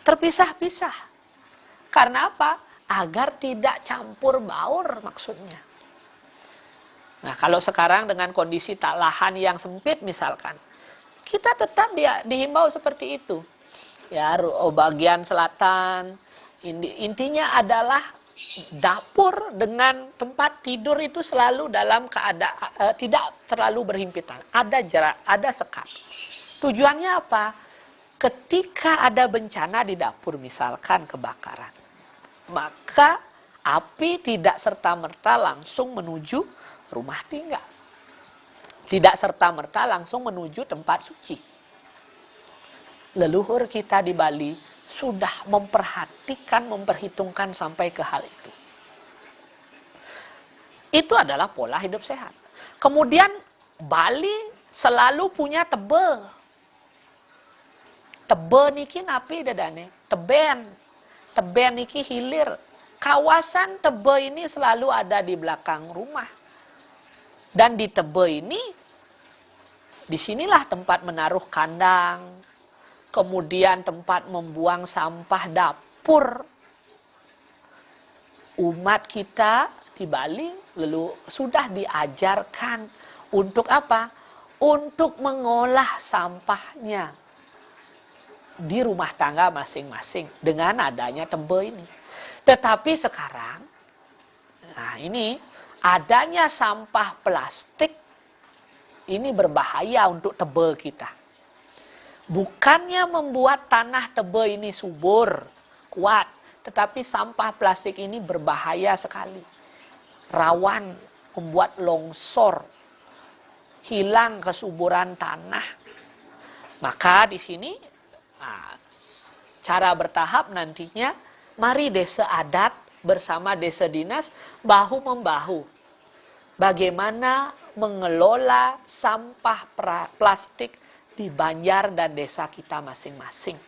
Terpisah-pisah. Karena apa? Agar tidak campur baur maksudnya. Nah, kalau sekarang dengan kondisi lahan yang sempit misalkan, kita tetap dihimbau seperti itu. Ya, bagian selatan, intinya adalah dapur dengan tempat tidur itu selalu dalam keadaan tidak terlalu berhimpitan. Ada jarak, ada sekat. Tujuannya apa? Ketika ada bencana di dapur, misalkan kebakaran, maka api tidak serta-merta langsung menuju rumah tinggal. Tidak serta-merta langsung menuju tempat suci. Leluhur kita di Bali sudah memperhitungkan sampai ke hal itu. Itu adalah pola hidup sehat. Kemudian Bali selalu punya tebe. Tebe niki napi dadane? Teben. Teben niki hilir. Kawasan tebe ini selalu ada di belakang rumah. Dan di tebe ini, disinilah tempat menaruh kandang, kemudian tempat membuang sampah dapur. Umat kita di Bali sudah diajarkan untuk apa? Untuk mengolah sampahnya di rumah tangga masing-masing dengan adanya tebe ini. Tetapi sekarang, nah ini adanya sampah plastik ini berbahaya untuk tebe kita. Bukannya membuat tanah tebe ini subur, kuat, tetapi sampah plastik ini berbahaya sekali. Rawan membuat longsor, hilang kesuburan tanah. Maka di sini, secara bertahap nantinya, mari desa adat bersama desa dinas bahu-membahu. Bagaimana mengelola sampah plastik di Banjar dan desa kita masing-masing.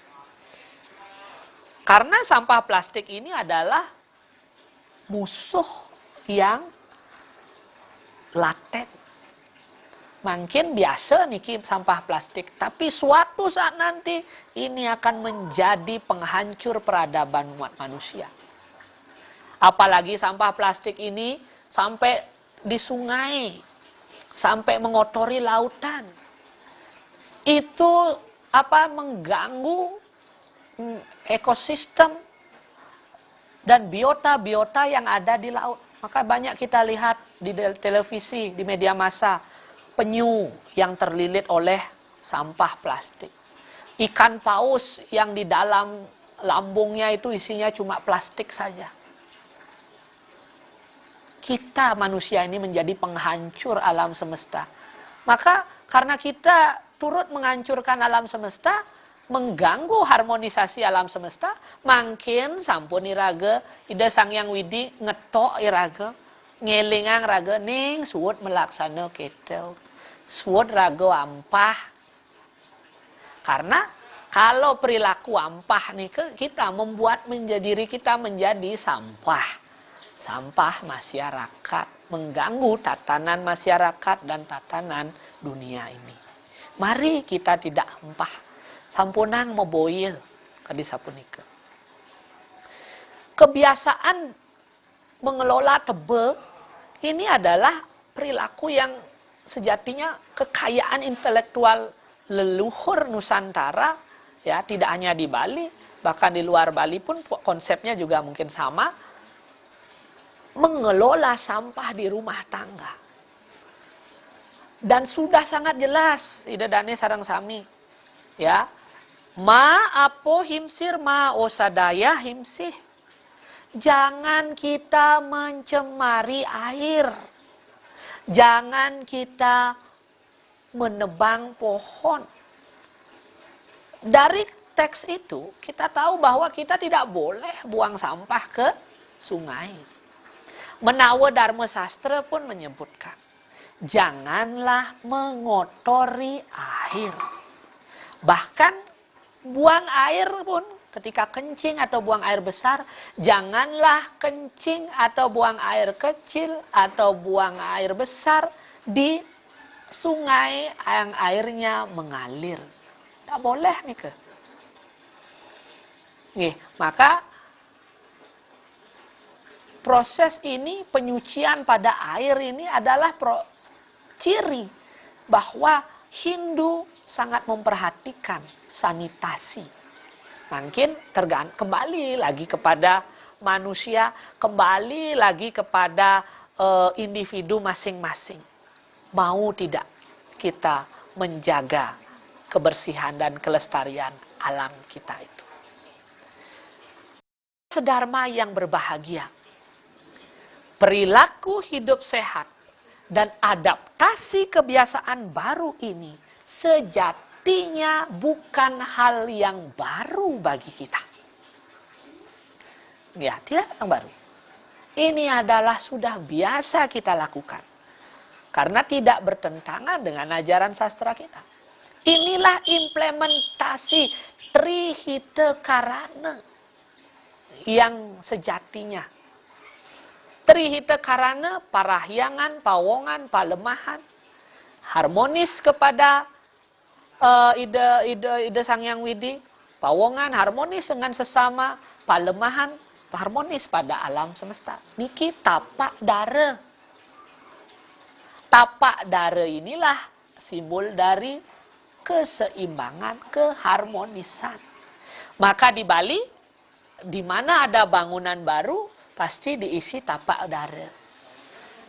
Karena sampah plastik ini adalah musuh yang laten. Makin biasa niki sampah plastik, tapi suatu saat nanti ini akan menjadi penghancur peradaban umat manusia. Apalagi sampah plastik ini sampai di sungai, sampai mengotori lautan. Itu mengganggu ekosistem dan biota-biota yang ada di laut. Maka banyak kita lihat di televisi, di media massa, penyu yang terlilit oleh sampah plastik. Ikan paus yang di dalam lambungnya itu isinya cuma plastik saja. Kita manusia ini menjadi penghancur alam semesta. Maka karena kita turut menghancurkan alam semesta, mengganggu harmonisasi alam semesta, makin sampun iraga ida Sangyang Widi ngetok iraga, ngelingang raga ning suwut melaksana ketel, suwut raga ampah. Karena kalau perilaku ampah nih kita membuat diri kita menjadi sampah masyarakat, mengganggu tatanan masyarakat dan tatanan dunia ini. Mari kita tidak ampah. Sampunan moboye kadi sapunika. Kebiasaan mengelola tebe ini adalah perilaku yang sejatinya kekayaan intelektual leluhur Nusantara, ya, tidak hanya di Bali bahkan di luar Bali pun konsepnya juga mungkin sama, mengelola sampah di rumah tangga. Dan sudah sangat jelas, ida dane sarang sami, ya, ma apo himsir ma osadaya himsih. Jangan kita mencemari air. Jangan kita menebang pohon. Dari teks itu kita tahu bahwa kita tidak boleh buang sampah ke sungai. Menawa Dharma Sastra pun menyebutkan, janganlah mengotori air. Bahkan buang air pun ketika kencing atau buang air besar, janganlah kencing atau buang air kecil atau buang air besar di sungai yang airnya mengalir. Tidak boleh nih ke. Nih, maka proses ini, penyucian pada air ini adalah ciri bahwa Hindu sangat memperhatikan sanitasi. Mungkin kembali lagi kepada manusia, kembali lagi kepada individu masing-masing. Mau tidak kita menjaga kebersihan dan kelestarian alam kita itu. Sedharma yang berbahagia, perilaku hidup sehat, dan adaptasi kebiasaan baru ini sejatinya bukan hal yang baru bagi kita. Ya, tidak yang baru. Ini adalah sudah biasa kita lakukan. Karena tidak bertentangan dengan ajaran sastra kita. Inilah implementasi Trihita Karana yang sejatinya. Trihita Karana, parahyangan, pawongan, palemahan, harmonis kepada ide Sang Hyang Widi, pawongan harmonis dengan sesama, palemahan harmonis pada alam semesta. Niki tapak dara. Tapak dara inilah simbol dari keseimbangan, keharmonisan. Maka di Bali, di mana ada bangunan baru, pasti diisi tapak dara.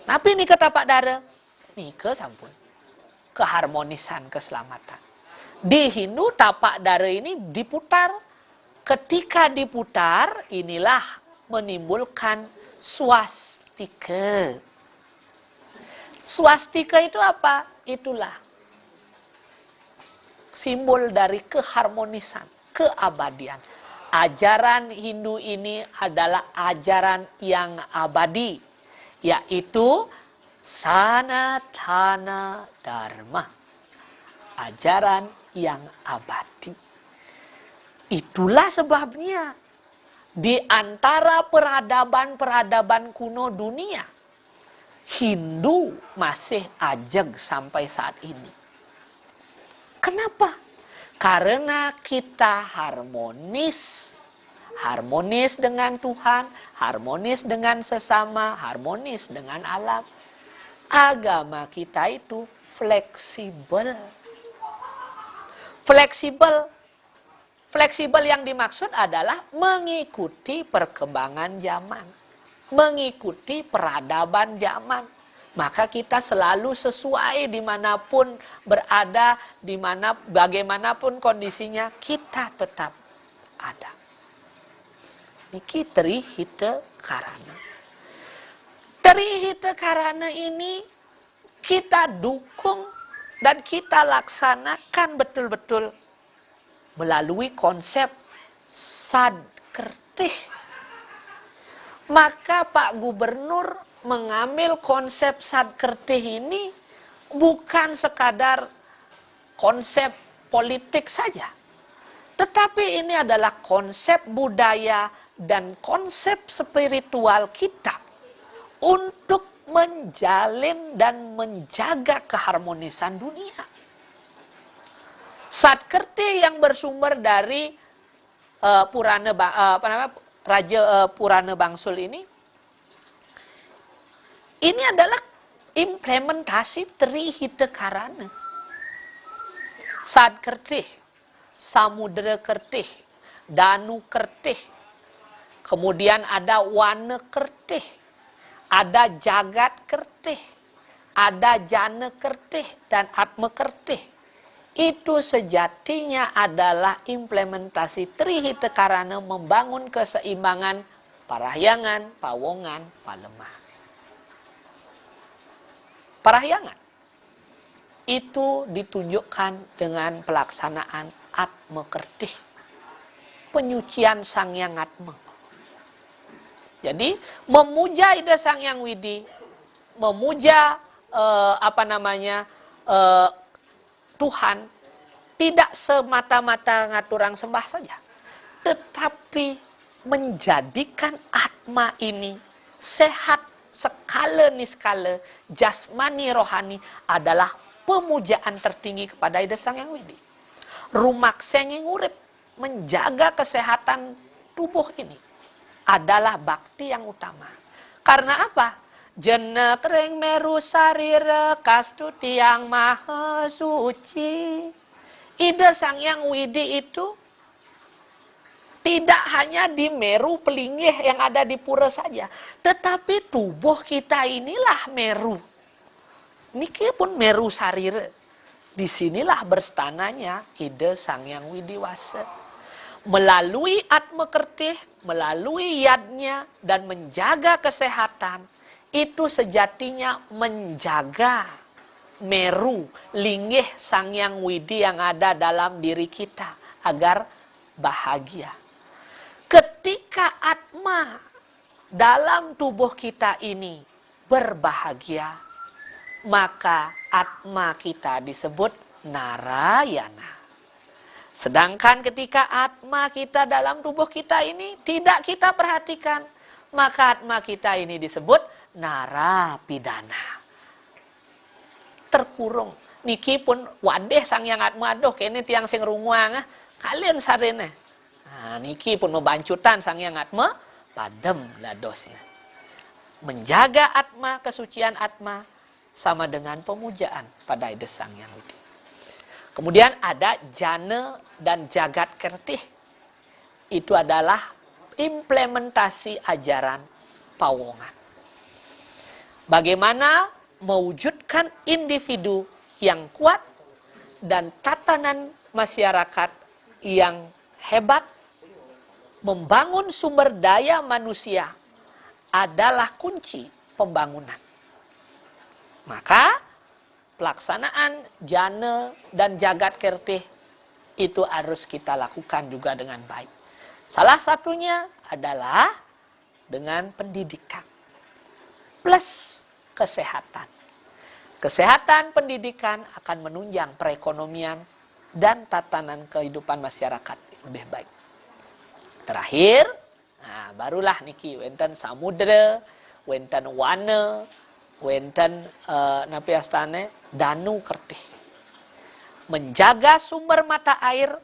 Tapi ini ke tapak dara, ini ke sampun. Keharmonisan, keselamatan. Di Hindu tapak dara ini diputar. Ketika diputar, inilah menimbulkan swastika. Swastika itu apa? Itulah simbol dari keharmonisan, keabadian. Ajaran Hindu ini adalah ajaran yang abadi, yaitu Sanatana Dharma. Ajaran yang abadi. Itulah sebabnya di antara peradaban-peradaban kuno dunia, Hindu masih ajeg sampai saat ini. Kenapa? Karena kita harmonis. Harmonis dengan Tuhan, harmonis dengan sesama, harmonis dengan alam. Agama kita itu fleksibel. Fleksibel yang dimaksud adalah mengikuti perkembangan zaman. Mengikuti peradaban zaman. Maka kita selalu sesuai dimanapun berada, bagaimanapun kondisinya, kita tetap ada. Niki Trihita Karana. Trihita Karana ini kita dukung dan kita laksanakan betul-betul melalui konsep Sadkertih. Maka Pak Gubernur mengambil konsep Sadkertih ini bukan sekadar konsep politik saja. Tetapi ini adalah konsep budaya dan konsep spiritual kita untuk menjalin dan menjaga keharmonisan dunia. Sadkertih yang bersumber dari Raja Purana Bangsul ini adalah implementasi Trihita Karana. Sadkertih, Samudra Kertih, Danu Kertih, kemudian ada Wana Kertih, ada Jagat Kertih, ada Jana Kertih, dan Atma Kertih. Itu sejatinya adalah implementasi Trihita Karana membangun keseimbangan parahyangan, pawongan, palemah. Parahyangan itu ditunjukkan dengan pelaksanaan Atma Kertih, penyucian Sang Hyang Atma. Jadi memuja Ida Sang Hyang Widi, memuja Tuhan tidak semata-mata ngaturang sembah saja, tetapi menjadikan Atma ini sehat skala niskala jasmani rohani adalah pemujaan tertinggi kepada Ida Sang Hyang Widi. Rumakseng urip, menjaga kesehatan tubuh ini adalah bakti yang utama. Karena apa? Jenek ring meru sarira kastuti yang maha suci. Ida Sang Hyang Widi itu tidak hanya di Meru Pelinggih yang ada di pura saja, tetapi tubuh kita inilah Meru. Niki pun Meru sarira. Disinilah berstananya Ida Sang Hyang Widiwasa. Melalui Atma Kertih, melalui yadnya dan menjaga kesehatan, itu sejatinya menjaga Meru, linggih Sang Hyang Widi yang ada dalam diri kita agar bahagia. Ketika Atma dalam tubuh kita ini berbahagia, maka Atma kita disebut Narayana. Sedangkan ketika Atma kita dalam tubuh kita ini tidak kita perhatikan, maka Atma kita ini disebut Narapidana. Terkurung. Niki pun wadeh Sang Hyang Atma aduh kene tiang sing runguang kalian sarene. Nah, niki pun membancutan Sang Hyang Atma padem ladosna. Menjaga Atma, kesucian Atma sama dengan pemujaan pada Ida Sang Hyang Widi. Kemudian ada Jana dan Jagat Kertih. Itu adalah implementasi ajaran Pawongan. Bagaimana mewujudkan individu yang kuat dan tatanan masyarakat yang hebat, membangun sumber daya manusia adalah kunci pembangunan. Maka pelaksanaan Jana dan Jagat Kertih itu harus kita lakukan juga dengan baik. Salah satunya adalah dengan pendidikan plus kesehatan. Kesehatan pendidikan akan menunjang perekonomian dan tatanan kehidupan masyarakat lebih baik. Terakhir, nah barulah niki wenten samudra, wenten wana, wenten napiastane Danu Kertih. Menjaga sumber mata air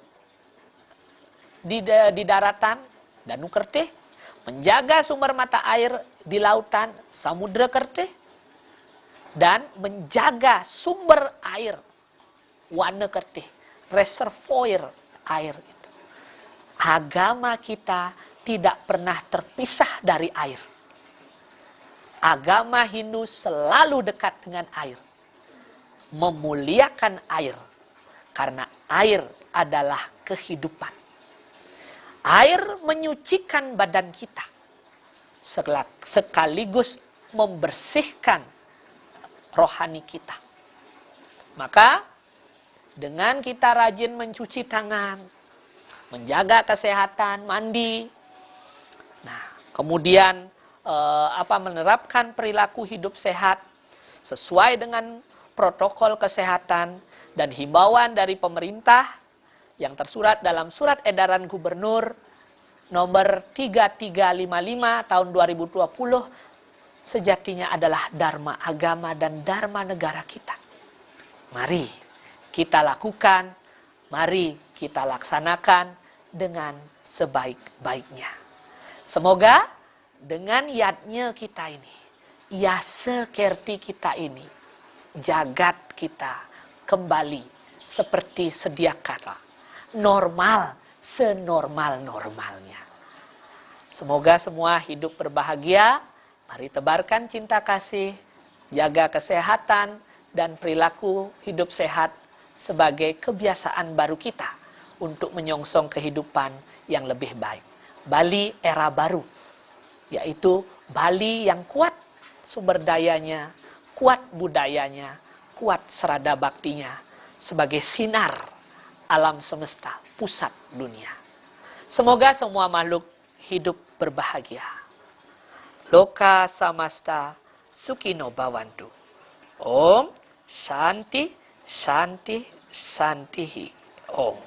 di daratan, Danu Kertih. Menjaga sumber mata air di lautan, Samudra Kertih. Dan menjaga sumber air, Wana Kertih. Reservoir air itu. Agama kita tidak pernah terpisah dari air. Agama Hindu selalu dekat dengan air. Memuliakan air. Karena air adalah kehidupan. Air menyucikan badan kita. Sekaligus membersihkan rohani kita. Maka dengan kita rajin mencuci tangan, menjaga kesehatan, mandi. Nah, kemudian menerapkan perilaku hidup sehat sesuai dengan protokol kesehatan dan himbauan dari pemerintah yang tersurat dalam surat edaran gubernur nomor 3355 tahun 2020 sejatinya adalah dharma agama dan dharma negara kita. Mari kita lakukan, mari kita laksanakan dengan sebaik-baiknya. Semoga dengan yadnya kita ini, yasa kerti kita ini, jagat kita kembali seperti sedia kala, normal senormal-normalnya. Semoga semua hidup berbahagia. Mari tebarkan cinta kasih, jaga kesehatan, dan perilaku hidup sehat sebagai kebiasaan baru kita untuk menyongsong kehidupan yang lebih baik. Bali era baru, yaitu Bali yang kuat sumber dayanya, kuat budayanya, kuat serada baktinya sebagai sinar alam semesta, pusat dunia. Semoga semua makhluk hidup berbahagia. Loka samasta sukino bhavantu. Om Shanti Shanti Shantihi Om.